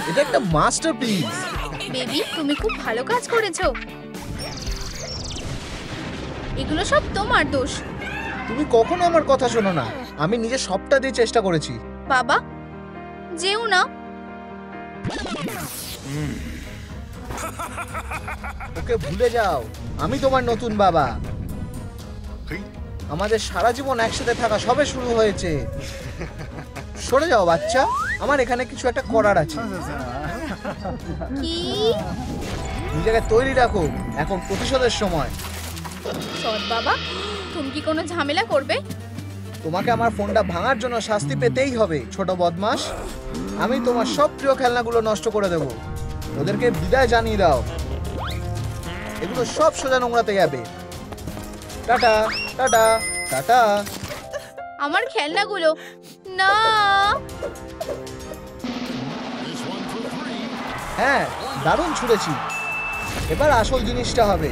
এটা একটা masterpiece. Baby, তুমি খুব ভালো কাজ করেছো। এগুলো সব তোমার দোষ। তুমি কখনো আমার কথা শোনো না। আমি নিজে সবটা দিয়ে চেষ্টা করেছি। বাবা, যেও না। ওকে ভুলে যাও, আমি তোমার নতুন বাবা। আমাদের সারা জীবন একসাথে থাকা সবে শুরু হয়েছে। সরে যাও বাচ্চা, আমার এখানে কিছু একটা করার আছে। কি? নিজেকে তৈরি রাখো, এখন প্রতিশোধের সময়। সৎ বাবা, তুমি কি কোনো ঝামেলা করবে? তোমাকে আমার ফোনটা ভাঙার জন্য শাস্তি পেতেই হবে, ছোট বদমাশ। আমি তোমার সব প্রিয় খেলনাগুলো নষ্ট করে দেব। ওদেরকে বিদায় জানিয়ে দাও। এগুলো সব সোজা নোংরাতে যাবে। Tata tata tata. আমার খেলনাগুলো না। হ্যাঁ, দারুণ ছুঁড়েছি। এবার আসল জিনিসটা হবে।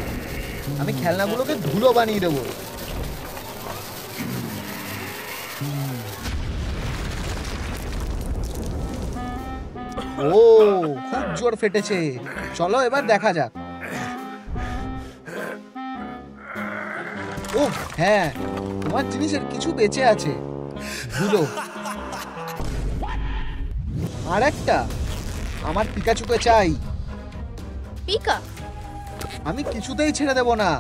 আমি খেলনাগুলোকে ধুলো বানিয়ে দেবো। ও, খুব জোর ফেটেছে। চলো এবার দেখা যাক। ও হ্যাঁ, তোমার জিনিসের কিছু বেঁচে আছে। ধুলো। আর একটা, আমার পিকাচুকে চাই। পিকা? আমি কিছুতেই ছেড়ে দেব না।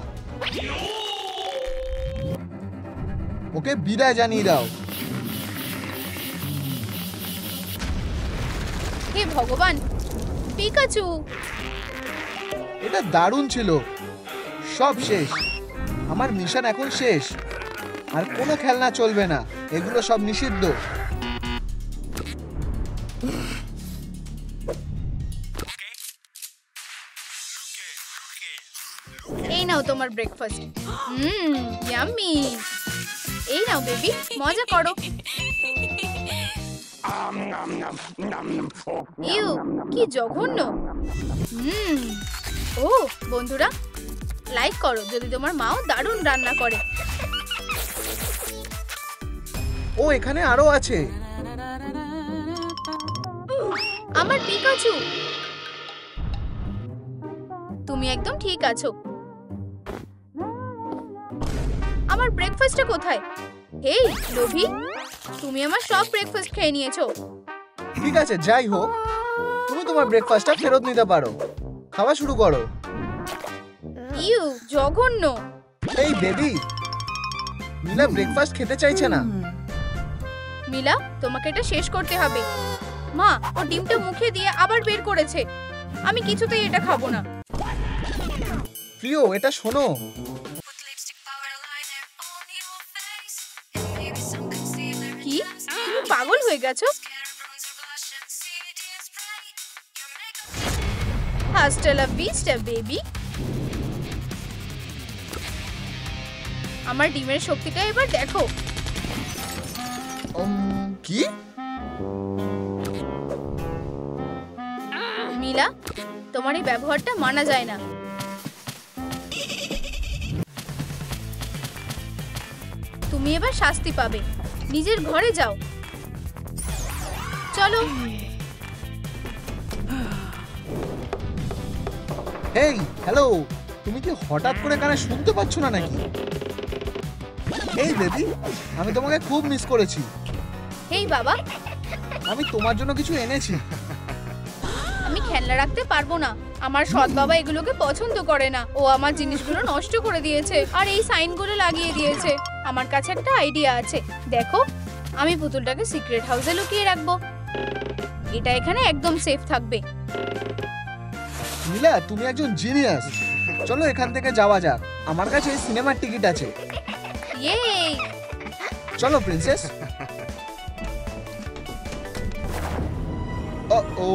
ওকে বিদায় জানিয়ে দাও। হে ভগবান, পিকাচু! এটা দারুণ ছিল। সব শেষ। আমার মিশন এখন শেষ। আর কোনো খেলনা চলবে না, এগুলো সব নিষিদ্ধ। এই নাও তোমার ব্রেকফাস্ট। ইয়াম্মি। এই নাও বেবি, মজা করো। ইউ, কি জঘন্য। ও বন্ধুরা, লাইক করো যদি তোমার মাও দারুণ রান্না করে। ও এখানে আরো আছে। আমার পিকাচু। তুমি একদম ঠিক আছো। আমার ব্রেকফাস্টটা কোথায়? হেই লোভি, তুমি আমার সব ব্রেকফাস্ট খেয়ে নিয়েছো। ঠিক আছে, যাই হোক, তুমি তোমার ব্রেকফাস্টটা ফেরত নিতে পারো। খাওয়া শুরু করো। ইউ, জঘন্য। এই বেবি, মিলা ব্রেকফাস্ট খেতে চাইছে না। মিলা, তোমাকে এটা শেষ করতে হবে। মা, ও ডিমটা মুখে দিয়ে আবার বের করেছে। আমি কিছুতেই এটা খাবো না। প্রিয়, এটা শোনো। কি? তুমি পাগল হয়ে গেছো? হাস্টা লা ভিস্টা বেবি। আমার ডিমের শক্তিটা এবার দেখো। কি? মিলা, তোমার এই ব্যবহারটা মানা যায় না। তুমি এবার শাস্তি পাবে। নিজের ঘরে যাও। চলো। হেই, হ্যালো। তুমি কি হঠাৎ করে কানে শুনতে পাচ্ছ না নাকি? এই বেবি, আমি তোমাকে খুব মিস করেছি। হেই বাবা, আমি তোমার জন্য কিছু এনেছি। আমি খেলনা রাখতে পারবো না। আমার সৎ বাবা এগুলোকে পছন্দ করে না। ও আমার জিনিসগুলো নষ্ট করে দিয়েছে আর এই সাইনগুলো লাগিয়ে দিয়েছে। আমার কাছে একটা আইডিয়া আছে। দেখো, আমি পুতুলটাকে সিক্রেট হাউসে লুকিয়ে রাখবো। এটা এখানে একদম সেফ থাকবে। মিলা, তুমি একজন জিনিয়াস। চলো এখান থেকে যাওয়া যাক। আমার কাছে সিনেমার টিকিট আছে। ইয়ে! চলো প্রিন্সেস। ও,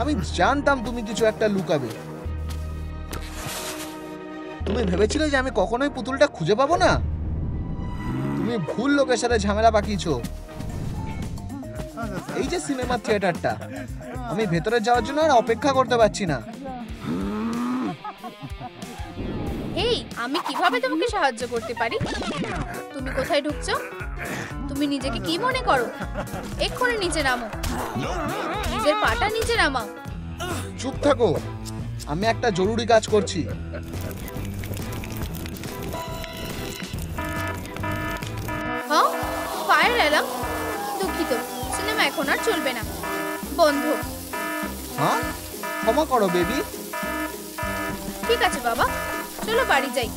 আমি জানতাম তুমি কিছু একটা লুকাবে। তুমি ভেবেছিলে যে আমি কখনোই পুতুলটা খুঁজে পাবো না? তুমি ভুল লোকের সাথে ঝামেলা পাকিয়েছো। এই যে সিনেমার থিয়েটারটা, আমি ভেতরে যাওয়ার জন্য আর অপেক্ষা করতে পারছি না। হেই, আমি কিভাবে তোমাকে সাহায্য করতে পারি? তুমি কোথায় ঢুকছো? তুমি নিজেকে কি মনে করো? এক্ষুনি নিচে নামো, নিজের পাটা নিচে নামাও। চুপ থাকো, আমি একটা জরুরি কাজ করছি। হ্যাঁ, ফায়ার অ্যালার্ম। দুঃখিত, সিনেমা এখন আর চলবে না, বন্ধ। হ্যাঁ, ক্ষমা করো বেবি। ঠিক আছে বাবা, চলো বাড়ি যাই।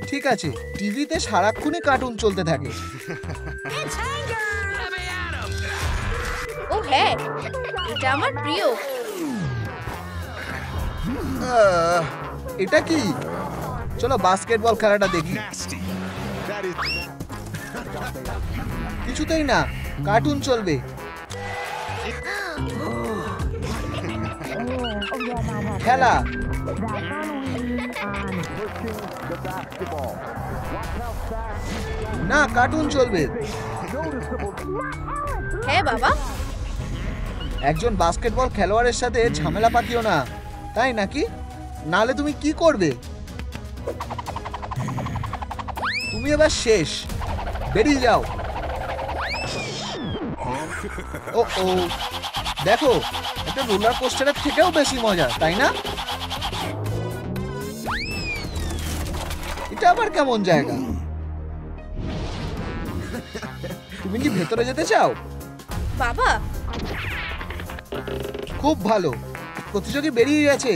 ঠিক আছে, টিভিতে সারাক্ষণই কার্টুন চলতে থাকে। ও হ্যাঁ, এটা আমার প্রিয়। এটা কি? চলো বাস্কেটবল খেলাটা দেখি। কিছুতেই না, কার্টুন চলবে। খেলা। না, কার্টুন চলবে। হ্যাঁ বাবা। একজন বাস্কেটবল খেলোয়াড়ের সাথে ঝামেলা পাতিও না, তাই নাকি? নালে তুমি কি করবে? তুমি এবার শেষ, বেরিয়ে যাও। ও ও, দেখো, একটা রোলার কোস্টারের থেকেও বেশি মজা, তাই না? এটা আবার কেমন জায়গা? তুমি কি ভেতরে যেতে চাও? বাবা, খুব ভালো, প্রতিযোগী বেরিয়ে গেছে।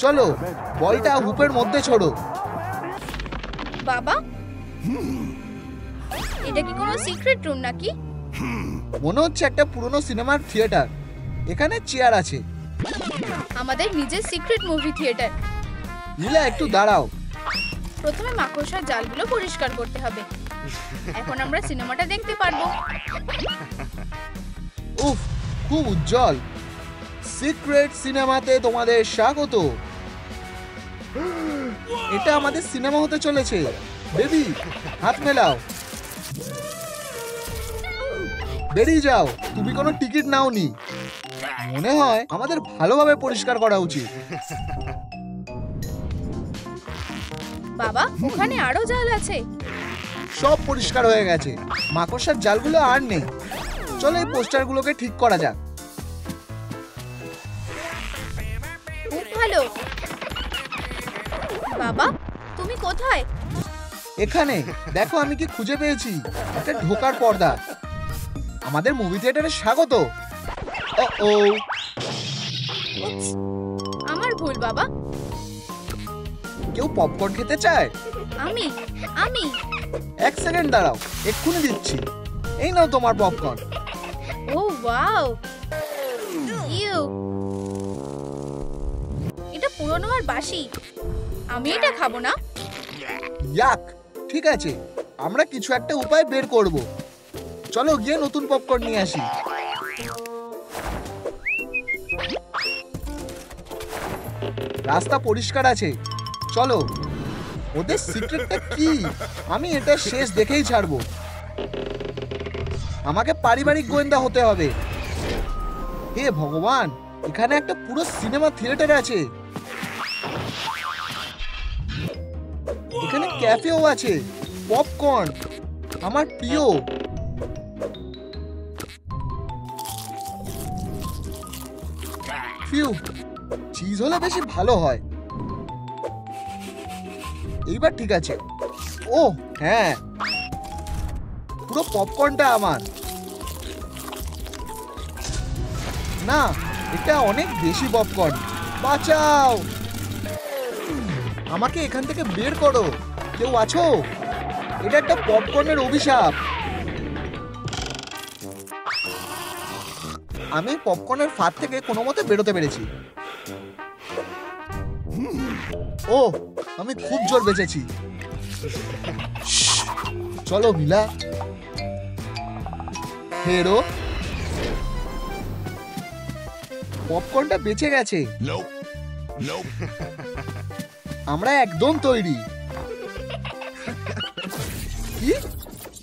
চলো, বলটা হুপের মধ্যে ছোড়ো। বাবা, এটা কি কোনো সিক্রেট রুম নাকি? মনে হচ্ছে একটা পুরনো সিনেমার থিয়েটার। এখানে চেয়ার আছে। আমাদের নিজের সিক্রেট মুভি থিয়েটার। নীলা, একটু দাঁড়াও। প্রথমে মাকড়সার জালগুলো পরিষ্কার করতে হবে। এখন আমরা সিনেমাটা দেখতে পারবো। উফ, খুব উজ্জ্বল। সিক্রেট সিনেমাতে তোমাদের স্বাগত। এটা আমাদের সিনেমা হতে চলেছে। বেবি, হাত মেলাও। বেরিয়ে যাও, তুমি কোনো টিকিট নাওনি। মনে হয় আমাদের ভালোভাবে পরিষ্কার করা উচিত। বাবা, ওখানে আরো জাল আছে। সব পরিষ্কার হয়ে গেছে, মাকড়সার জালগুলো আর নেই। চলো এই পোস্টারগুলোকে ঠিক করা যাক। খুব ভালো। বাবা, তুমি কোথায়? এখানে দেখো, আমি কি খুঁজে পেয়েছি। একটা ঢোকার পর্দা। আমাদের মুভি থিয়েটারে স্বাগত। ও ও, উফস, আমার ভুল বাবা। কেউ পপকর্ন খেতে চায়? আমি আমি এক সেকেন্ড দাঁড়াও, এক্ষুনি দিচ্ছি। এই নাও তোমার পপকর্ন। ও ওয়াও, ইউ, এটা পুরনো আর বাসি। আমি এটা খাবো না। ইয়াক, ঠিক আছে, আমরা কিছু একটা উপায় বের করব। চলো গিয়ে নতুন পপকর্ন নিয়ে আসি। রাস্তা পরিষ্কার আছে, চলো। ওদের সিক্রেটটা কি আমি এটা শেষ দেখেই ছাড়বো। আমাকে পারিবারিক গোয়েন্দা হতে হবে। হে ভগবান, এখানে একটা পুরো সিনেমা থিয়েটার আছে। এখানে ক্যাফেও আছে। পপকর্ন আমার প্রিয়। ফিউ, চিজ হলে বেশি ভালো হয়। এইবার ঠিক আছে। ও হ্যাঁ, পুরো পপকর্নটা আমার। না, এটা অনেক বেশি পপকর্ন। বাঁচাও, আমাকে এখান থেকে বের করো। কেউ আছো? এটা একটা পপকর্নের অভিশাপ। আমি পপকর্নের ফাঁদ থেকে কোনো মতে বেরোতে পেরেছি। ও, আমি খুব জোর বেঁচেছি। চলো মিলা, হেরো। পপকর্নটা বেঁচে গেছে। আমরা একদম তৈরি। কি?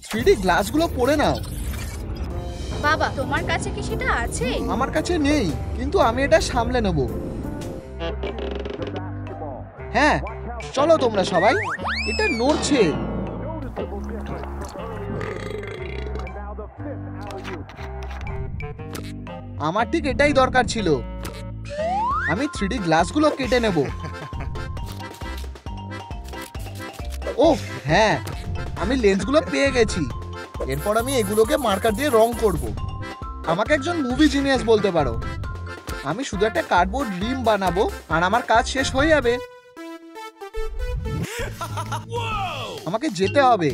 3D গ্লাসগুলো পড়ে নাও। বাবা, তোমার কাছে কি সেটা আছে? আমার কাছে নেই, কিন্তু আমি এটা সামলে নেব। হ্যাঁ, চলো তোমরা সবাই, এটা নড়ছে। আমার ঠিক এটাই দরকার ছিল। আমি 3D গ্লাসগুলো কেটে নেব। ওহ হ্যাঁ, আমি লেন্সগুলো পেয়ে গেছি। এরপর আমি এগুলোকে মার্কার দিয়ে রং করব। আমাকে একজন মুভি জিনিয়াস বলতে পারো। আমি শুধু একটা কার্ডবোর্ড রিম বানাবো আর আমার কাজ শেষ হয়ে যাবে। আমাকে যেতে হবে।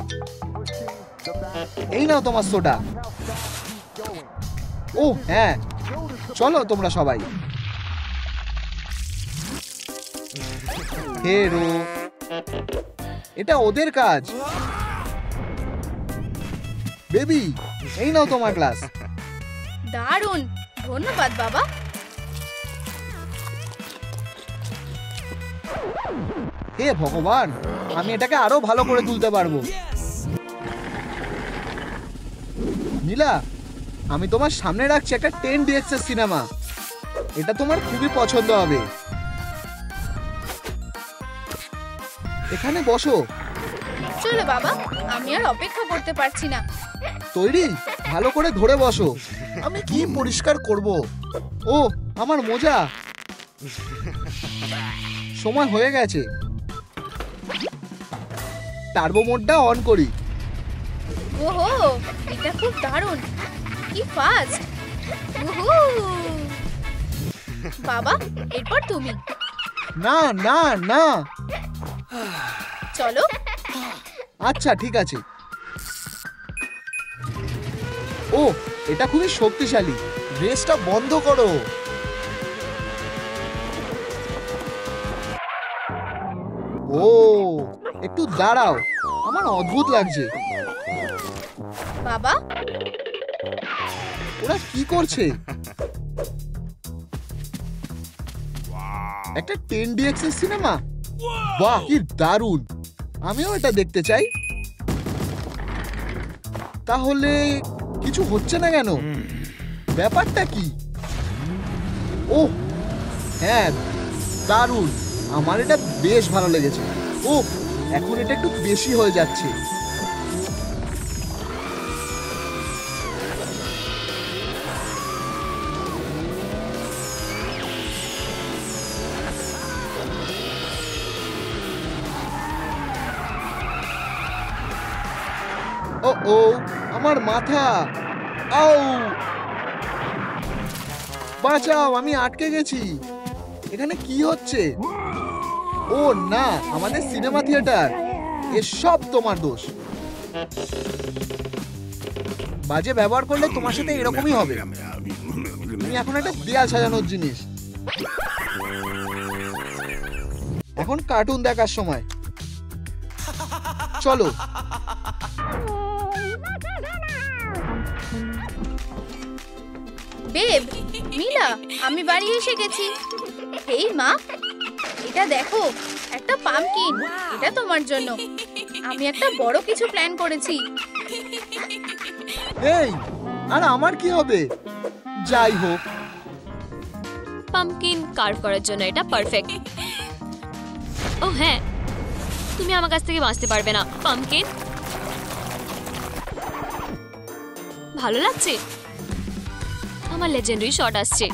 এই নাও তোমার সোডা। ও হ্যাঁ, চলো তোমরা সবাই। হেরো, এটা ওদের কাজ। বেবি, এই নাও তোমার গ্লাস। দারুণ, ধন্যবাদ বাবা। হে ভগবান, আমি এটাকে আরো ভালো করে তুলতে পারবো। নীলা, আমি তোমার সামনে রাখছি একটা 10DX এর সিনেমা। এটা তোমার খুবই পছন্দ হবে। এখানে বসো। চলো বাবা, আমি আর অপেক্ষা করতে পারছি না। তৈরি? ভালো করে ধরে বসো। আমি কি পরিষ্কার করব? ও আমার মোজা। সময় হয়ে গেছে। টার্বো মোডটা অন করি। ওহো, এটা খুব দারুণ। কি ফাস্ট। ওহো বাবা, এরপর তুমি। না না না, চলো। আচ্ছা ঠিক আছে। ও, এটা খুবই শক্তিশালী। রেসটা বন্ধ করো। ও, একটু দাঁড়াও, আমার অদ্ভুত লাগছে। বাবা, ওরা কি করছে? একটা 10DX এর সিনেমা? বাহ, কি দারুণ। আমিও এটা দেখতে চাই। তাহলে কিছু হচ্ছে না কেন? ব্যাপারটা কি? ও হ্যাঁ, দারুণ। আমার এটা বেশ ভালো লেগেছে। ও, এখন এটা একটু বেশি হয়ে যাচ্ছে। ও ও, আমার মাথা। আউ, বাঁচাও, আমি আটকে গেছি। এখানে কি হচ্ছে? ও না, আমাদের সিনেমা থিয়েটার। এসব তোমার দোষ। বাজে ব্যবহার করলে তোমার সাথে এরকমই হবে। তুমি এখন একটা দেয়াল সাজানোর জিনিস। এখন কার্টুন দেখার সময়। চলো। বেব, মিলা, আমি বাড়ি এসে গেছি। এই মা, এটা দেখো, একটা পামকিন। এটা তোমার জন্য। আমি একটা বড় কিছু প্ল্যান করেছি। এই, আর আমার কি হবে? যাই হোক, পাম্পকিন কার্ভ করার জন্য এটা পারফেক্ট। ও হ্যাঁ, তুমি আমার কাছ থেকে বাঁচতে পারবে না পাম্পকিন। ভালো লাগছে? আমার লেজেন্ডারি শট আসছে।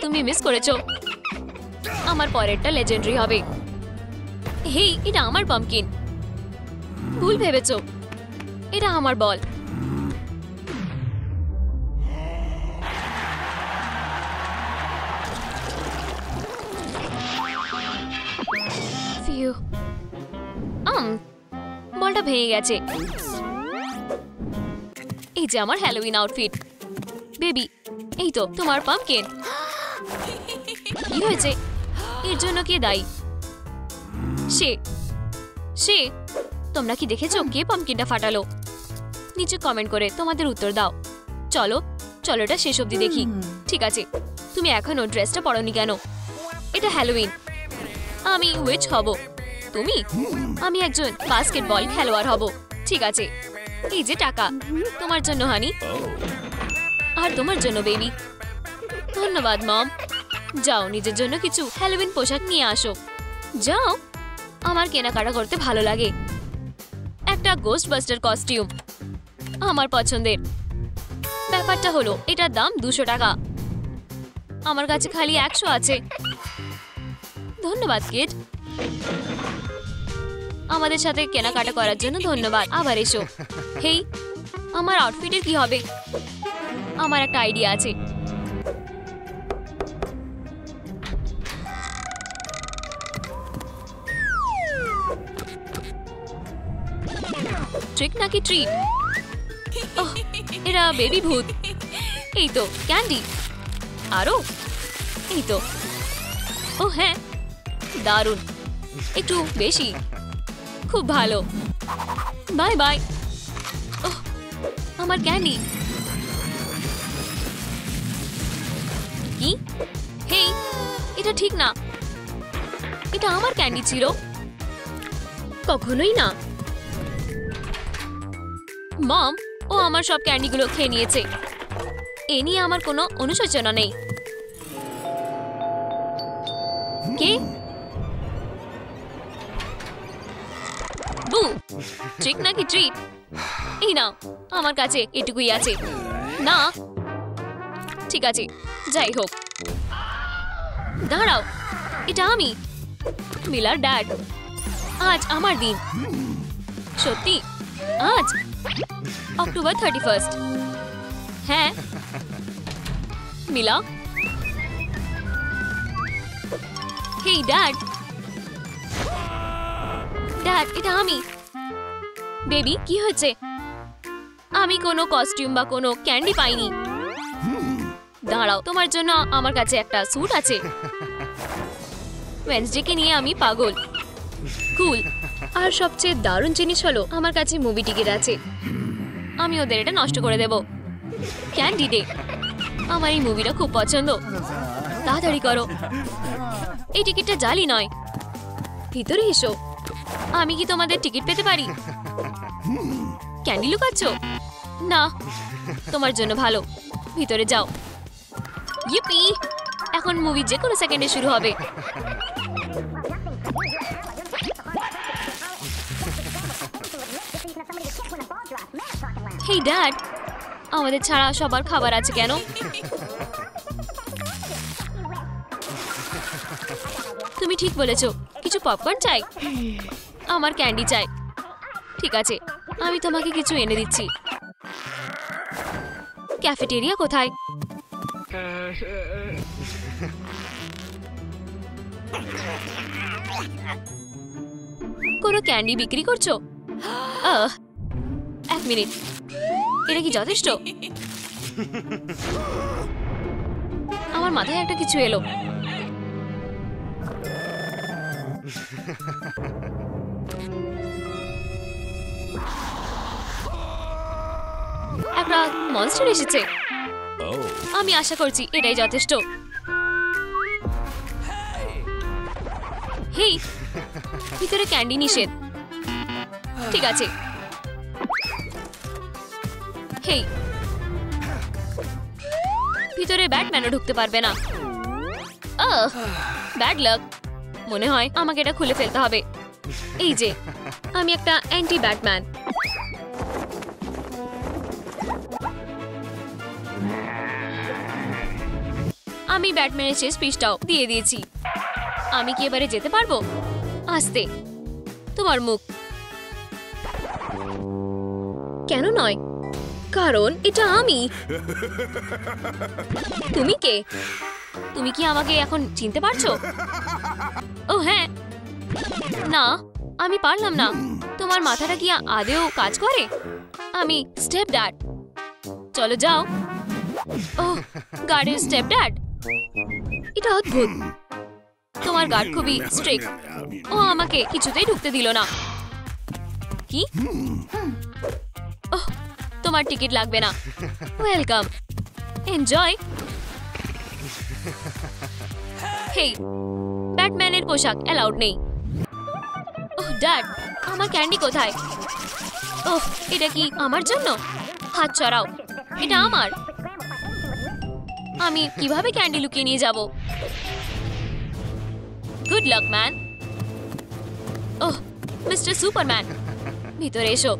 তুমি মিস করেছো। আমার পরেরটা লেজেন্ডারি হবে। হেই, এটা আমার পাম্পকিন। ভুল ভেবেছো। এটা আমার বল। ফিউ, বলটা ভেঙে গেছে। এই যে আমার হ্যালোউইন আউটফিট। বেবি, এই তো তোমার পাম্পকিন। কি হয়েছে? এর জন্য কে দায়ী? সে সে তোমরা কি দেখেছো কে পাম্পকিনটা ফাটালো? নিচে কমেন্ট করে তোমাদের উত্তর দাও। চলো চলো, এটা শেষ অবধি দেখি। ঠিক আছে, তুমি এখনো ড্রেসটা পরোনি কেন? এটা হ্যালোউইন। আমি উইচ হব। তুমি? আমি একজন বাস্কেটবল খেলোয়াড় হব। ঠিক আছে, এই যে টাকা তোমার জন্য হানি। আর তোমার জন্য বেবি। ধন্যবাদ মম। যাও নিজের জন্য কিছু হ্যালোউইন পোশাক নিয়ে আসো। যাও, আমার কেনাকাটা করতে ভালো লাগে। একটা গোস্টবাস্টার কস্টিউম আমার পছন্দের। ব্যাপারটা হলো এটার দাম 200 টাকা, আমার কাছে খালি 100 আছে। ধন্যবাদ কিড, আমাদের সাথে কেনাকাটা করার জন্য ধন্যবাদ। আবার এসো। হেই, আমার আউটফিটের কি হবে? আমার একটা আইডিয়া আছে। ট্রিক নাকি ট্রিট? ওহ, এরা বেবি ভূত। এই তো ক্যান্ডি। আরো এই তো। ও হ্যাঁ, দারুণ, একটু বেশি। খুব ভালো। Bye bye. ওহ, আমার ক্যান্ডি। কি? হেই, এটা ঠিক না। এটা আমার ক্যান্ডি ছিল। কখনোই না। মম, ও আমার সব ক্যান্ডিগুলো খেয়ে নিয়েছে। এ নিয়ে আমার কোনো অনুশোচনা নেই। কে? বু, ট্রিক নাকি ট্রিট? এই নাও, আমার কাছে এটুকুই আছে। না, ঠিক আছে, যাই হোক। দাঁড়াও, এটা আমি, মিলার ড্যাড। আজ আমার দিন। সত্যি? আজ অক্টোবর 31। হ্যাঁ মিলা। হেই ড্যাড। ড্যাড, এটা আমি। বেবি, কি হয়েছে? আমি কোনো কস্টিউম বা কোনো ক্যান্ডি পাইনি। দাঁড়াও, তোমার জন্য আমার কাছে একটা স্যুট আছে। ওয়েডনেসডেকে নিয়ে আমি পাগল। কুল। আর সবচেয়ে দারুণ জিনিস হলো আমার কাছে মুভি টিকিট আছে। আমি ওদের এটা নষ্ট করে দেব। Candy day. আমার এই মুভিটা খুব পছন্দ। তাড়াতাড়ি করো, এই টিকিটটা জালি নয়। ভিতরে এসো। আমি কি তোমাদের টিকিট পেতে পারি? ক্যান্ডি লুকাচ্ছ? না, তোমার জন্য ভালো। ভিতরে যাও। ইপি, এখন মুভি যে কোনো সেকেন্ডে শুরু হবে। হেই ড্যাড, আমাদের ছাড়া সবার খাবার আছে কেন? তুমি ঠিক বলেছো, কিছু পপকর্ন চাই? আমার ক্যান্ডি চাই। ঠিক আছে, আমি তোমাকে কিছু এনে দিচ্ছি। ক্যাফেটেরিয়া কোথায়? কোনো ক্যান্ডি বিক্রি করছো? এক মিনিট, এটা কি যথেষ্ট? আমার মাথায় একটা কিছু এলো। একটা মনস্টার এসেছে। আমি আশা করছি এটাই যথেষ্ট। হেই, ভিতরে ক্যান্ডি নিষেধ। ঠিক আছে। হেই, ভিতরে ব্যাটম্যানও ঢুকতে পারবে না। Bad luck. মনে হয় আমাকে এটা খুলে ফেলতে হবে। এই যে, আমি একটা অ্যান্টি ব্যাটম্যান। আমি ব্যাটম্যানের শেষ পিসটাও দিয়ে দিয়েছি। আমি কি এবারে যেতে পারবো? আস্তে, তোমার মুখ। কেন নয়? কারণ এটা আমি। তুমি কে? তুমি কি আমাকে এখন চিনতে পারছো? ও হ্যাঁ। না, আমি পারলাম না। তোমার মাথাটা কি আদেও কাজ করে? আমি স্টেপ ড্যাড। চলো যাও। ও, গার্ডের স্টেপ ড্যাড। এটা অদ্ভুত। তোমার গার্ড খুবই স্ট্রিক্ট। ও আমাকে কিছুতেই ঢুকতে দিল না। কি? ওহ, তোমার টিকিট লাগবে না। Welcome, enjoy. হেই, ব্যাটম্যানের পোশাক অ্যালাউড নেই। ওহ ড্যাড, আমার ক্যান্ডি কোথায়? ওহ, এটা কি আমার জন্য? হাত ছড়াও, এটা আমার। আমি কিভাবে ক্যান্ডি লুকিয়ে নিয়ে যাব? Good luck man. Oh, mister Superman, ভিতরে এসো।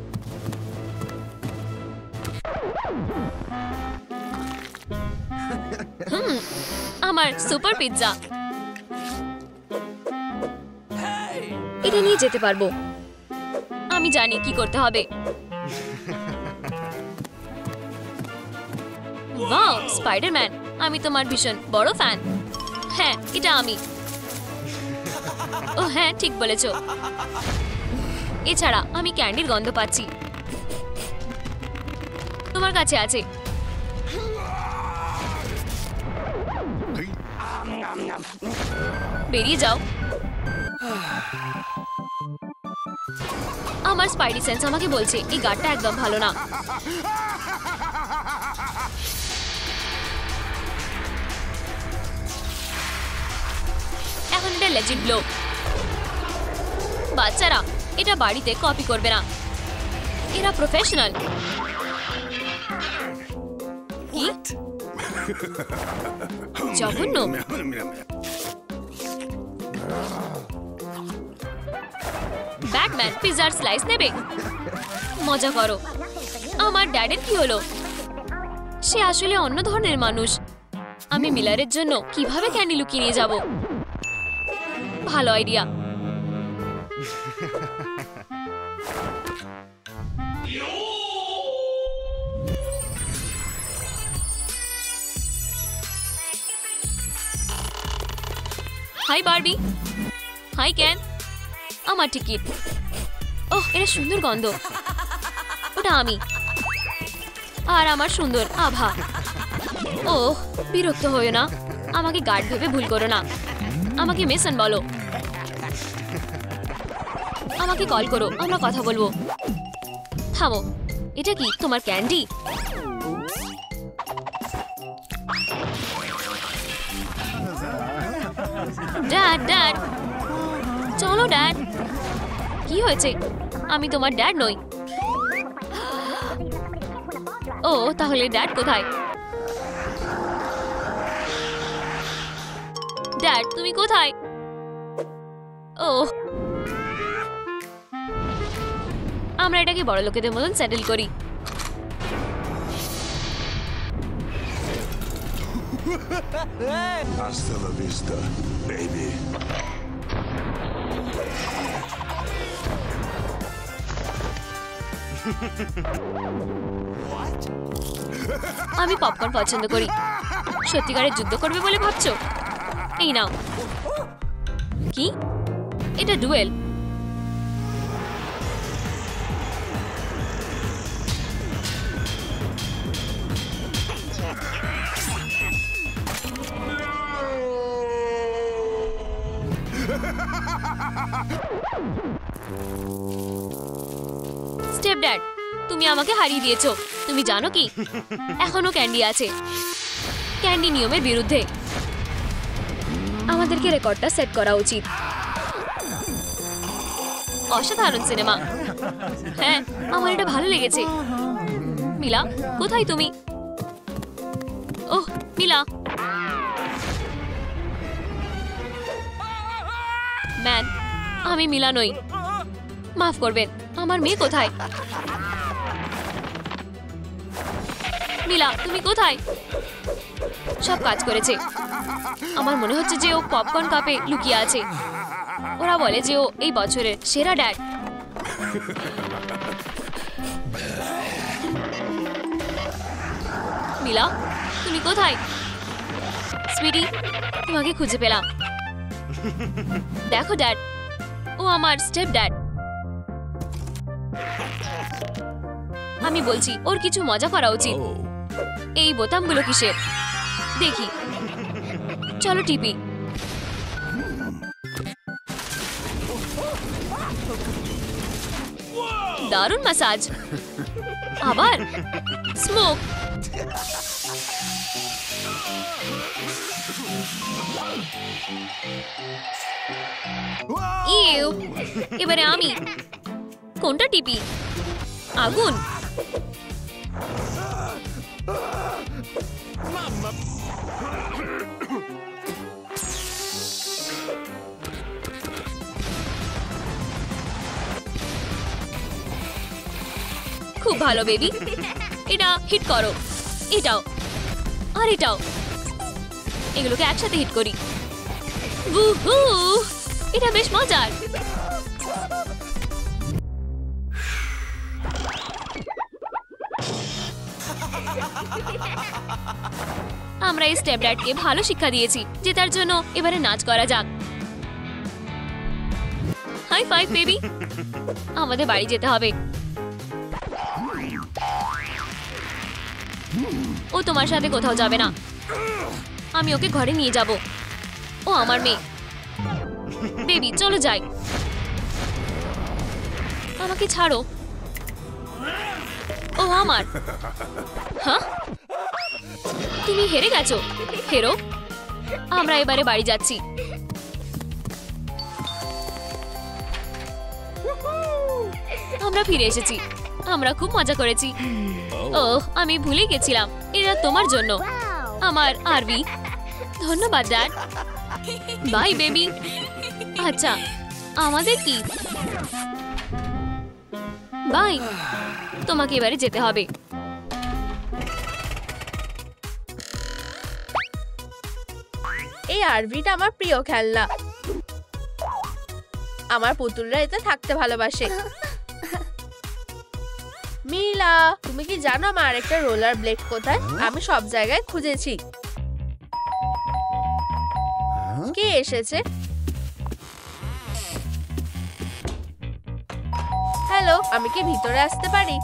আমার সুপার পিৎজা। এটা নিয়ে যেতে পারবো। আমি জানি কি করতে হবে। ওয়াও, স্পাইডারম্যান, আমি তোমার ভীষণ বড় ফ্যান। হ্যাঁ, এটা আমি। ও হ্যাঁ, ঠিক বলেছো। এছাড়া আমি ক্যান্ডির গন্ধ পাচ্ছি। তোমার কাছে আছে। বেরিয়ে যাও। আমার স্পাইডি সেন্স আমাকে বলছে এই গাড়টা একদম ভালো না। এখন এটা লেজিট ব্লো। বাচ্চারা এটা বাড়িতে কপি করবে না, এরা প্রফেশনাল। কি জঘন্য! ব্যাটম্যান পিৎজার স্লাইস নেবে? মজা করো। আমার ড্যাডের কি হলো? সে আসলে অন্য ধরনের মানুষ। আমি মিলারের জন্য কিভাবে ক্যান্ডি লুকিয়ে নিয়ে যাব? ভালো idea. Hi Barbie. Hi Ken. আমার টিকিট। ওহ, এটা সুন্দর গন্ধ। ওটা আমি। আর আমার সুন্দর আভা। ওহ, বিরক্ত হয়ো না। আমাকে গার্ড ভেবে ভুল করো না। আমাকে মেসন বলো। আমাকে কল করো, আমরা কথা বলবো। থামো, এটা কি তোমার ক্যান্ডি? ড্যাড, ড্যাড, চলো ড্যাড। কি হয়েছে? আমি তোমার ড্যাড নই। ও, তাহলে ড্যাড কোথায়? ড্যাড, তুমি কোথায়? ও, আমরা এটাকে বড় লোকেদের মতন সেটেল করি। Hasta la vista, baby. আমি পপকর্ন পছন্দ করি। সত্যিকারের যুদ্ধ করবে বলে ভাবছো? এই নাও। কি? এটা ডুয়েল। স্টেপ ড্যাড, তুমি আমাকে হারিয়ে দিয়েছো। তুমি জানো কি, এখনো ক্যান্ডি আছে। ক্যান্ডি নিয়মের বিরুদ্ধে। আমাদেরকে রেকর্ডটা সেট করা উচিত। অসাধারণ সিনেমা। হ্যাঁ, আমার এটা ভালো লেগেছে। মিলা, কোথায় তুমি? ওহ, মিলা। ম্যান, আমি মিলা নই। মাফ করবেন, আমার মেয়ে কোথায়? মিলা, তুমি কোথায়? সব কাজ করেছে। আমার মনে হচ্ছে যে ও পপকর্ন কাপে লুকিয়ে আছে। ওরা বলে যে ও এই বছরের সেরা ড্যাড। মিলা, তুমি কোথায়? সুইটি, তোমাকে খুঁজে পেলাম। দেখো ড্যাড, ও আমার স্টেপ ড্যাড। আমি বলছি ওর কিছু মজা করা উচিত। এই বোতামগুলো কিসের? দেখি, চলো টিপি। দারুণ ম্যাসাজ। আবার স্মোক। ইউ, এবারে আমি কোনটা টিপি? আগুন। খুব ভালো বেবি। এটা হিট করো, এটাও আর এটাও। এগুলোকে একসাথে হিট করি। উহু, এটা বেশ মজার। আমরা এই স্টেপ ড্যাডকে ভালো শিক্ষা দিয়েছি, জেতার জন্য এবারে নাচ করা যাক। High five baby. আমাদের বাড়ি যেতে হবে। ও তোমার সাথে কোথাও যাবে না। আমি ওকে ঘরে নিয়ে যাব। ও আমার মেয়ে। বেবি চলো যাই। আমাকে ছাড়ো। ও আমার। হ্যাঁ, তুমি হেরে গেছো। হেরো। আমরা এবারে বাড়ি যাচ্ছি। আমরা ফিরে এসেছি। আমরা খুব মজা করেছি। ওহ, আমি ভুলে গেছিলাম, এটা তোমার জন্য, আমার আরবি। ধন্যবাদ ড্যাড। Bye baby. আচ্ছা, আমাদের কি? বাই। তোমাকে এবারে যেতে হবে। এই আরভিটা আমার প্রিয় খেলনা। আমার পুতুলরা এতে থাকতে ভালোবাসে। মিলা, তুমি কি জানো আমার আরেকটা রোলার ব্লেড কোথায়? আমি সব জায়গায় খুঁজেছি। কে এসেছে? হ্যালো, আমি কি ভিতরে আসতে পারি?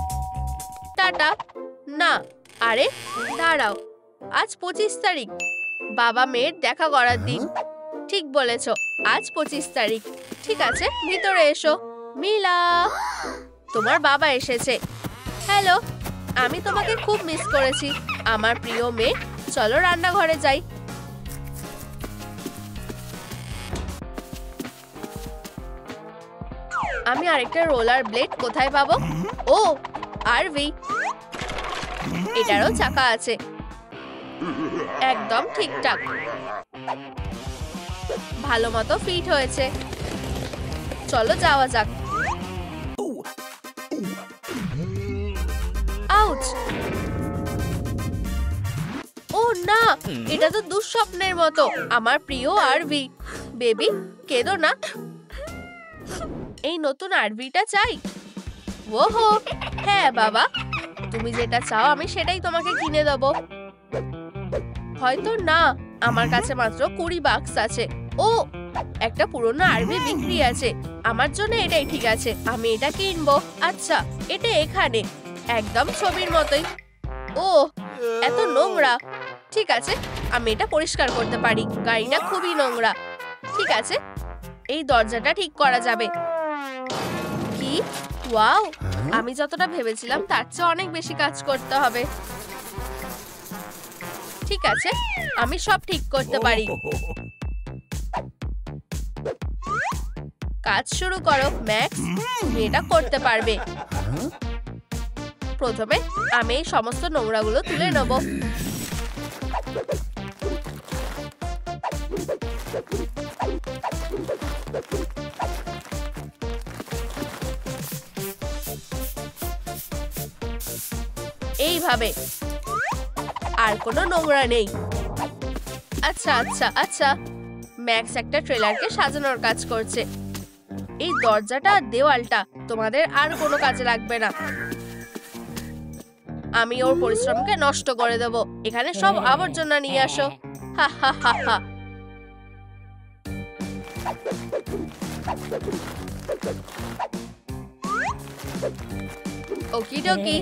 টাটা। না, আরে দাঁড়াও, আজ 25 তারিখ, বাবা মেয়ের দেখা করার দিন। ঠিক বলেছো, আজ 25 তারিখ। ঠিক আছে, ভিতরে এসো। মিলা, তোমার বাবা এসেছে। হ্যালো, আমি তোমাকে খুব মিস করেছি আমার প্রিয় মেয়ে। চলো রান্নাঘরে যাই। আমি আরেকটা রোলার ব্লেড কোথায় পাবো? ও, আরভি, এটারও চাকা আছে। একদম ঠিকঠাক, ভালো মতো ফিট হয়েছে। চলো যাওয়া যাক। আউচ! ও না, এটা তো দুঃস্বপ্নের মতো। আমার প্রিয় আরভি। বেবি, কেঁদো না। এই নতুন আরভিটা চাই। ওহো, হ্যাঁ বাবা, তুমি যেটা চাও আমি সেটাই তোমাকে কিনে দেবো। হয়তো না, আমার কাছে মাত্র 20 বাক্স আছে। ও, একটা পুরনো আরভি বিক্রি আছে। আমার জন্য এটাই ঠিক আছে, আমি এটা কিনবো। আচ্ছা, এটা এখানে একদম ছবির মতোই। ও, এত নোংরা। ঠিক আছে, আমি এটা পরিষ্কার করতে পারি। গাড়িটা খুবই নোংরা। ঠিক আছে, এই দরজাটা ঠিক করা যাবে। কি? ওয়াও, আমি যতটা ভেবেছিলাম তার চেয়ে অনেক বেশি কাজ করতে হবে। ঠিক আছে, আমি সব ঠিক করতে পারি। কাজ শুরু করো ম্যাক্স, তুমি এটা করতে পারবে। প্রথমে আমি এই সমস্ত নোংরাগুলো তুলে নেব। এইভাবে, আর কোনো নোংরা নেই। আচ্ছা আচ্ছা আচ্ছা, ম্যাক্স একটা ট্রেলারকে সাজানোর কাজ করছে। এই দরজাটা আর দেওয়ালটা তোমাদের আর কোনো কাজে লাগবে না। আমি ওর পরিশ্রমকে নষ্ট করে দেব। এখানে সব আবর্জনা নিয়ে আসো। হা হা হা হা। ওকিডকি।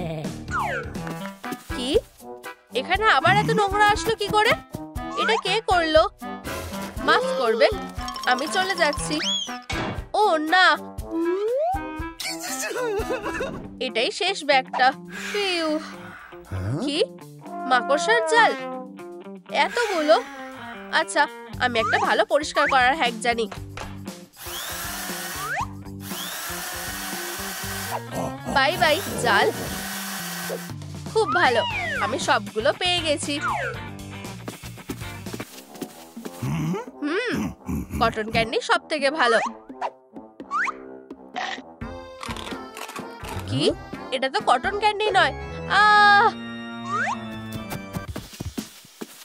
কি? এখানে আবার এত নোংরা আসলো কি করে? এটা কে করলো? মাফ করবে, আমি চলে যাচ্ছি। ও না, এটাই শেষ ব্যাগটা। ফিউ। কি? মাকড়সার জাল এতগুলো? আচ্ছা, আমি একটা ভালো পরিষ্কার করার হ্যাক জানি। বাই বাই জাল। খুব ভালো, আমি সবগুলো পেয়ে গেছি। কটন ক্যান্ডি সব থেকে ভালো। কি? এটা তো কটন ক্যান্ডি নয়। আহ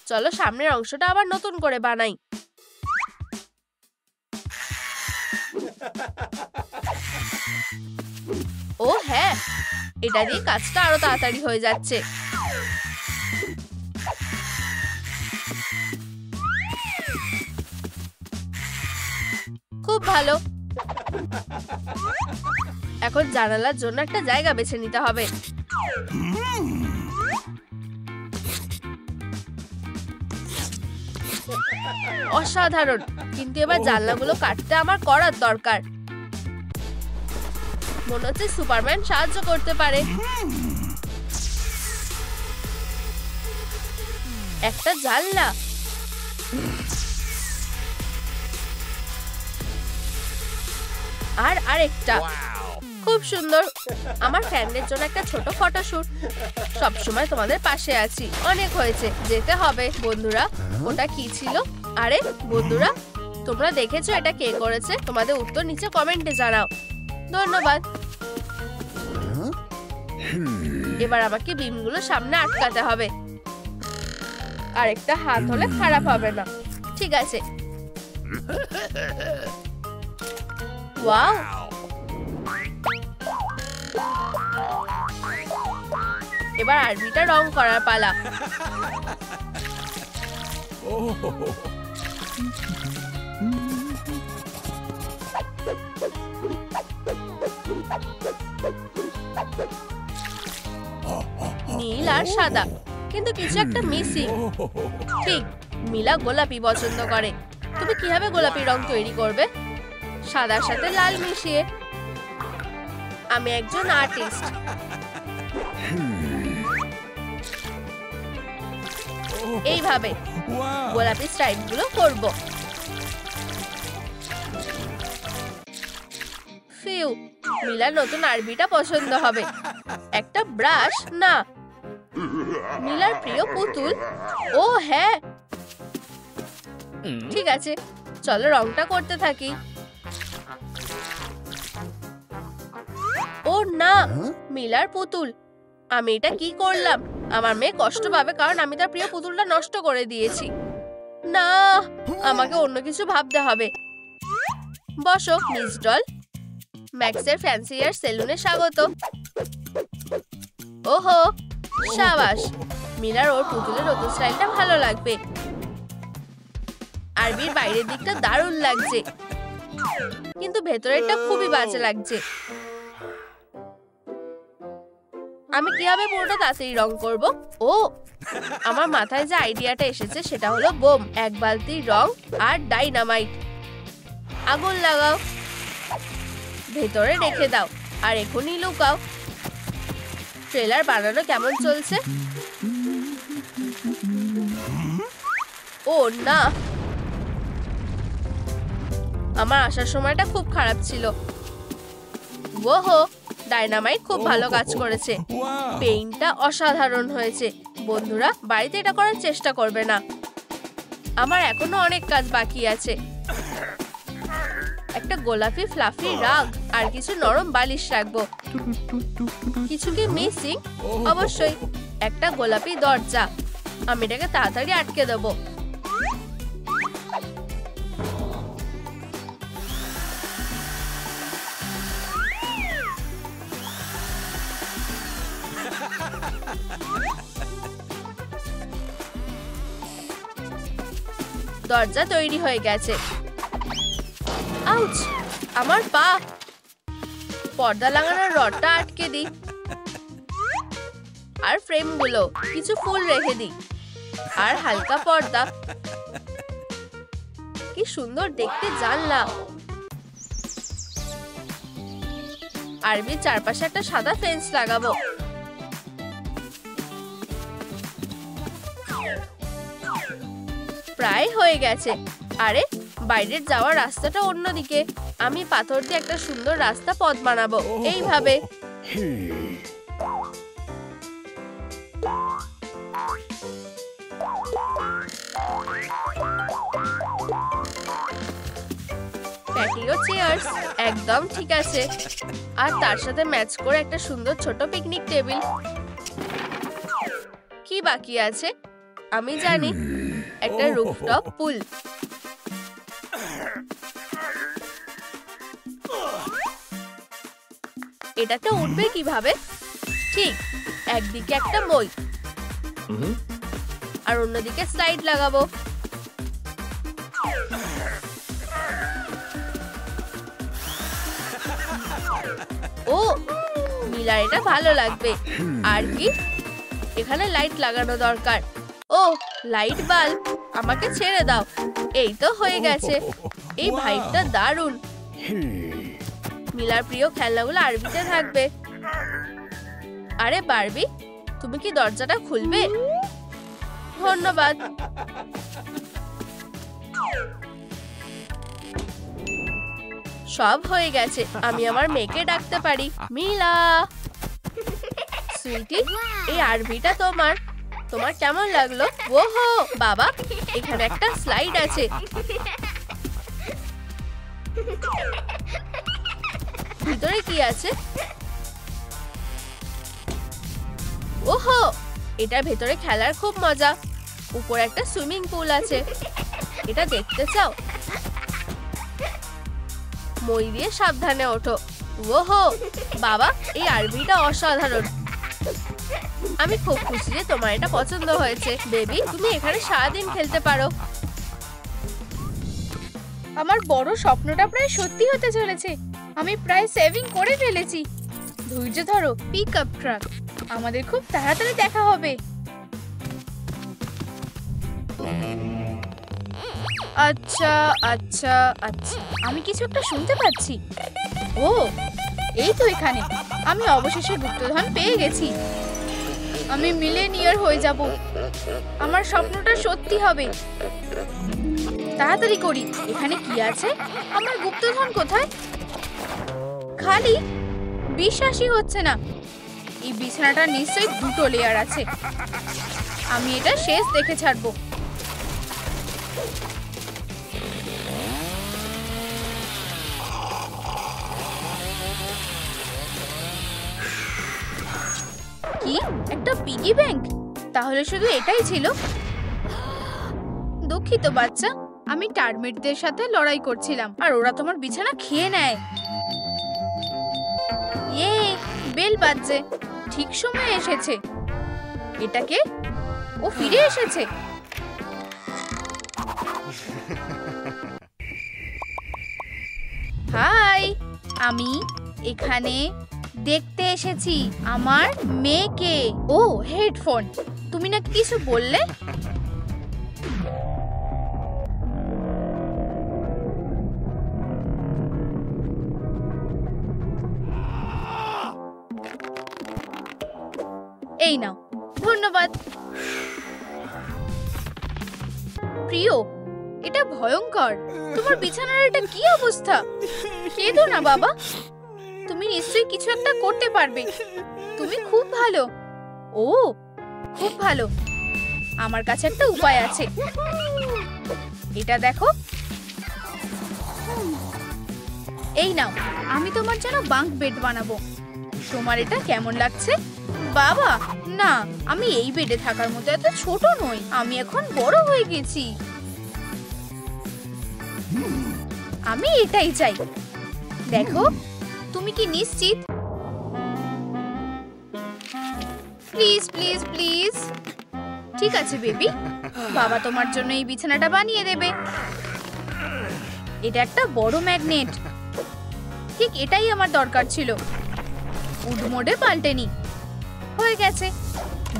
চলো সামনের অংশটা আবার নতুন করে বানাই। ও হ্যাঁ, এটা দিয়ে কাজটা আরো তাড়াতাড়ি হয়ে যাচ্ছে। খুব ভালো। এখন জানালার জন্য একটা জায়গা বেছে নিতে হবে। অসাধারণ, কিন্তু এবার জানলাগুলো কাটতে আমার করার দরকার। মনে হচ্ছে সুপারম্যান সাহায্য করতে পারে। একটা জানলা, আর আরেকটা। খুব সুন্দর। আমার ফ্যানদের জন্য একটা ছোট ফটোশুট। সবসময় তোমাদের পাশে আছি। অনেক হয়েছে, যেতে হবে। বন্ধুরা, ওটা কি ছিল? আরে বন্ধুরা, তোমরা দেখেছো এটা কে করেছে? তোমাদের উত্তর নিচে কমেন্টে জানাও। ধন্যবাদ। এবার আমাকে বিমগুলো সামনে আটকাতে হবে। আরেকটা হাত হলে খারাপ হবে না। ঠিক আছে। ওয়াও, এবার আরবিটা রং করার পালা। নীল আর সাদা, কিন্তু কিছু একটা মিসিং। ঠিক, মিলা গোলাপি পছন্দ করে। তুমি কিভাবে গোলাপি রং তৈরি করবে? সাদার সাথে লাল মিশিয়ে। আমি একজন আর্টিস্ট। এইভাবে গোলাপি স্ট্রাইপ গুলো করব। ফিউ, মিলার নতুন আরবিটা পছন্দ হবে। একটা ব্রাশ না, মিলার প্রিয় পুতুল। ও হ্যাঁ, ঠিক আছে, চলো রংটা করতে থাকি। ও না, মিলার পুতুল। আমি এটা কি করলাম? আমার মেয়ে কষ্ট পাবে কারণ আমি তার প্রিয় পুতুলটা নষ্ট করে দিয়েছি। না, আমাকে অন্য কিছু ভাবতে হবে। বসো মিস ডল। ম্যাক্সের ফ্যান্সি হেয়ার সেলুনে স্বাগত। ওহো, সাবাস। মিলার ওর পুতুলের নতুন স্টাইলটা ভালো লাগবে। আরবির বাইরের দিকটা দারুণ লাগছে, কিন্তু ভেতরেরটা খুবই বাজে লাগছে। আমি কিভাবে পুরোটা তাড়াতাড়ি রং করব? ও, আমার মাথায় যে আইডিয়াটা এসেছে সেটা হলো বোম। এক বালতি রং আর ডাইনামাইট। আগুন লাগাও, ভেতরে রেখে দাও, আর এখনই লুকাও। ট্রেলার বানানো কেমন চলছে? ও না, আমার আসার সময়টা খুব খারাপ ছিল। ওহো, ডাইনামাইট খুব ভালো কাজ করেছে। পেইন্টটা অসাধারণ হয়েছে। বন্ধুরা, বাড়িতে এটা করার চেষ্টা করবে না। আমার এখনো অনেক কাজ বাকি আছে। একটা গোলাপি ফ্লাফি রাগ আর কিছু নরম বালিশ রাখবো। কিছু কি মিসিং? অবশ্যই, একটা গোলাপি দরজা। আমি এটাকে তাড়াতাড়ি আটকে দেবো। দরজা তৈরি হয়ে গেছে। আউচ, আমার পা। পর্দা লাগানোর রডটা আটকে দিই, আর ফ্রেমগুলো কিছু ফুল রেখে দিই, আর হালকা পর্দা। কি সুন্দর দেখতে জানলা। আরবির চারপাশে একটা সাদা ফেন্স লাগাবো। প্রায় হয়ে গেছে। আরে, বাইরের যাওয়ার রাস্তাটা অন্যদিকে। আমি পাথর দিয়ে একটা সুন্দর রাস্তা পথ বানাবো এইভাবে। প্যাকিং প্রিয় চেয়ার্স। একদম ঠিক আছে। আর তার সাথে ম্যাচ করে একটা সুন্দর ছোট পিকনিক টেবিল। কি বাকি আছে? আমি জানি, একটা রুফটপ পুল। এটাতে উঠবে কিভাবে? ঠিক, একদিকে একটা মই আর অন্যদিকে স্লাইড লাগাবো। ও, মিলার এটা ভালো লাগবে। আর কি, এখানে লাইট লাগানো দরকার। ও, লাইট বাল্ব। আমাকে ছেড়ে দাও। এই তো হয়ে গেছে। এই ভাইবটা দারুণ। মিলার প্রিয় খেলনাগুলো আরবিতে থাকবে। আরে বারবি, তুমি কি দরজাটা খুলবে? ধন্যবাদ। সব হয়ে গেছে। আমি আমার মেয়েকে ডাকতে পারি। মিলা, সুইটি, এই আরবিটা তোমার। তোমার কেমন লাগলো? ওহো বাবা, এখানে একটা স্লাইড আছে। ভিতরে কি আছে? ওহো, এটার ভেতরে খেলার খুব মজা। উপরে একটা সুইমিং পুল আছে। এটা দেখতে চাও? মই দিয়ে সাবধানে ওঠো। ওহো বাবা, এই আরবিটা অসাধারণ। আমি খুব খুশি যে তোমার এটা পছন্দ হয়েছে। বেবি, তুমি এখানে সারাদিন খেলতে পারো। আমার বড় স্বপ্নটা প্রায় সত্যি হতে চলেছে। আমি প্রায় সেভিং করে ফেলেছি। ধৈর্য ধরো পিক আপ ট্রাক, আমাদের খুব তাড়াতাড়ি দেখা হবে। আচ্ছা আচ্ছা আচ্ছা, আমি কিছু একটা শুনতে পাচ্ছি। ও, এই তো এখানে। আমি অবশেষে গুপ্তধন পেয়ে গেছি। আমি মিলেনিয়ার হয়ে যাব। আমার স্বপ্নটা সত্যি হবে। তাড়াতাড়ি করি। এখানে কি আছে? আমার গুপ্তধন কোথায়? খালি? বিশ্বাসই হচ্ছে না। এই বিছানাটা নিশ্চয়ই 2টো লেয়ার আছে। আমি এটা শেষ দেখে ছাড়বো। কি, একটা পিগি ব্যাংক? তাহলে শুধু এটাই ছিল? দুঃখিত বাচ্চা, আমি টার্মিটদের সাথে লড়াই করছিলাম আর ওরা তোমার বিছানা খেয়ে নেয়। ইয়ে, বেল বাজছে। ঠিক সময় এসেছে। এটাকে ও ফিরে এসেছে। হাই, আমি এখানে দেখতে এসেছি আমার মেয়েকে। ও, হেডফোন। তুমি না কিছু বললে? এই নাও। ধন্যবাদ। প্রিয়, এটা ভয়ঙ্কর। তোমার বিছানার এটা কি অবস্থা? কেঁদো না বাবা, তুমি নিশ্চয়ই কিছু একটা করতে পারবে। তুমি খুব ভালো। ও, খুব ভালো। আমার কাছে একটা উপায় আছে। এটা দেখো। এই নাও, আমি তোমার জন্য বাঙ্ক বেড বানাবো। তোমার এটা কেমন লাগছে? বাবা না, আমি এই বেডে থাকার মতো এত ছোট নই। আমি এখন বড় হয়ে গেছি। আমি এটাই চাই। দেখো, তুমি কি নিশ্চিত? Please please please. ঠিক আছে বেবি, বাবা তোমার জন্য এই বিছানাটা বানিয়ে দেবে। এটা একটা বড় ম্যাগনেট। ঠিক এটাই আমার দরকার ছিল। উড মোডে পাল্টেনি। হয়ে গেছে।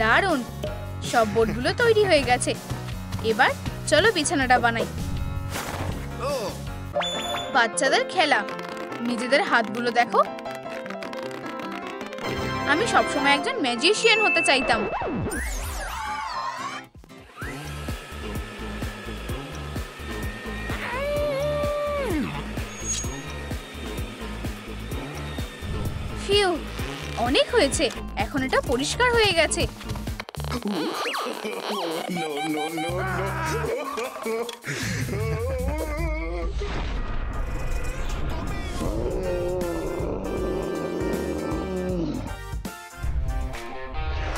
দারুণ, সব বোর্ডগুলো তৈরি হয়ে গেছে। এবার চলো বিছানাটা বানাই। বাচ্চাদের খেলা। নিজেদের হাতগুলো দেখো। আমি সবসময় একজন ম্যাজিশিয়ান হতে চাইতাম। ফিউ, অনেক হয়েছে। এখন এটা পরিষ্কার হয়ে গেছে।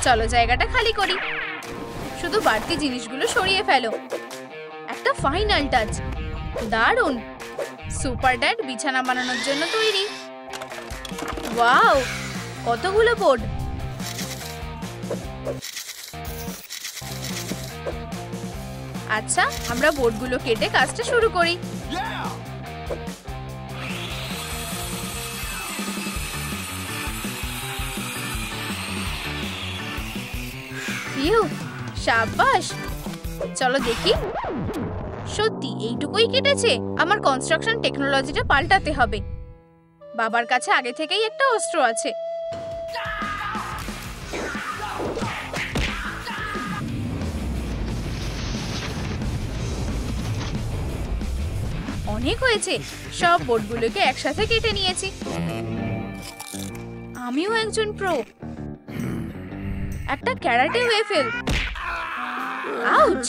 চলো জায়গাটা খালি করি। শুধু বাড়তি জিনিসগুলো সরিয়ে ফেলো। একটা ফাইনাল টাচ। দারুণ। সুপার ড্যাড বিছানা বানানোর জন্য তৈরি। ওয়াও, কতগুলো বোর্ড। আচ্ছা, আমরা বোর্ডগুলো কেটে কাজটা শুরু করি। ফিউ, শাবাশ। চলো দেখি। সত্যি এইটুকুই কেটেছে? আমার কনস্ট্রাকশন টেকনোলজিটা পাল্টাতে হবে। বাবার কাছে আগে থেকেই একটা অস্ত্র আছে। অনেক হয়েছে। সব বোর্ডগুলোকে একসাথে কেটে নিয়েছি। আমিও একজন প্রো। একটা ক্যারাটে ওয়েফেল। আউচ!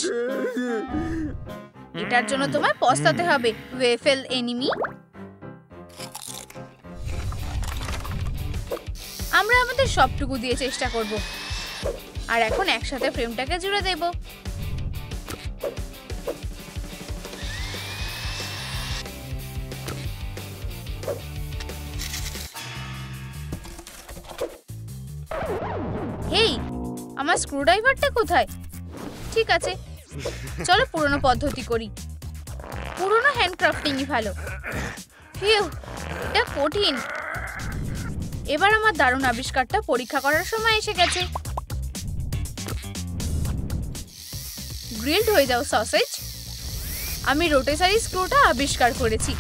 এটার জন্য তোমায় পস্তাতে হবে, ওয়েফেল এনিমি। আমরা আমাদের সবটুকু দিয়ে চেষ্টা করব। আর এখন একসাথে ফ্রেমটাকে জুড়ে দেব। হেই, আমার স্ক্রুড্রাইভারটা কোথায়? ঠিক আছে, চলো পুরনো পদ্ধতি করি। পুরনো হ্যান্ডক্রাফটিংই ভালো। ফিউ, এটা কঠিন। এবার আমার দারুণ আবিষ্কারটা পরীক্ষা করার সময় এসে গেছে। গ্রিলড হয়ে যাও সসেজ। আমি রোটেসারি স্ক্রুটা আবিষ্কার করেছি।